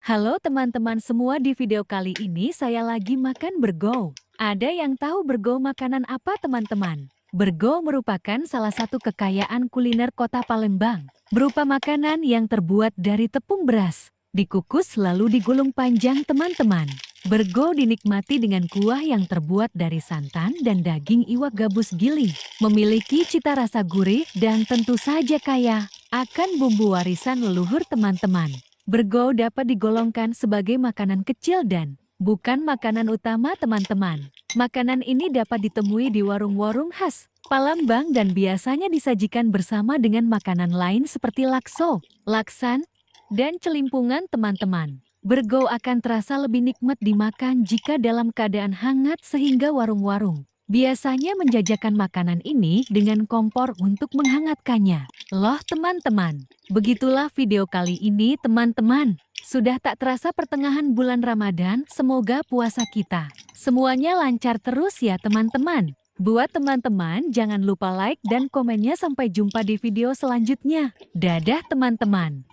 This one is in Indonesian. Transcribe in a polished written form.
Halo teman-teman semua, di video kali ini saya lagi makan burgo. Ada yang tahu burgo makanan apa teman-teman? Burgo merupakan salah satu kekayaan kuliner kota Palembang. Berupa makanan yang terbuat dari tepung beras, dikukus lalu digulung panjang teman-teman. Burgo dinikmati dengan kuah yang terbuat dari santan dan daging iwak gabus giling. Memiliki cita rasa gurih dan tentu saja kaya akan bumbu warisan leluhur teman-teman. Burgo dapat digolongkan sebagai makanan kecil dan bukan makanan utama teman-teman. Makanan ini dapat ditemui di warung-warung khas Palembang dan biasanya disajikan bersama dengan makanan lain seperti lakso, laksan, dan celimpungan teman-teman. Burgo akan terasa lebih nikmat dimakan jika dalam keadaan hangat sehingga warung-warung biasanya menjajakan makanan ini dengan kompor untuk menghangatkannya. Loh teman-teman, begitulah video kali ini teman-teman. Sudah tak terasa pertengahan bulan Ramadan, semoga puasa kita semuanya lancar terus ya teman-teman. Buat teman-teman jangan lupa like dan komennya, sampai jumpa di video selanjutnya. Dadah teman-teman.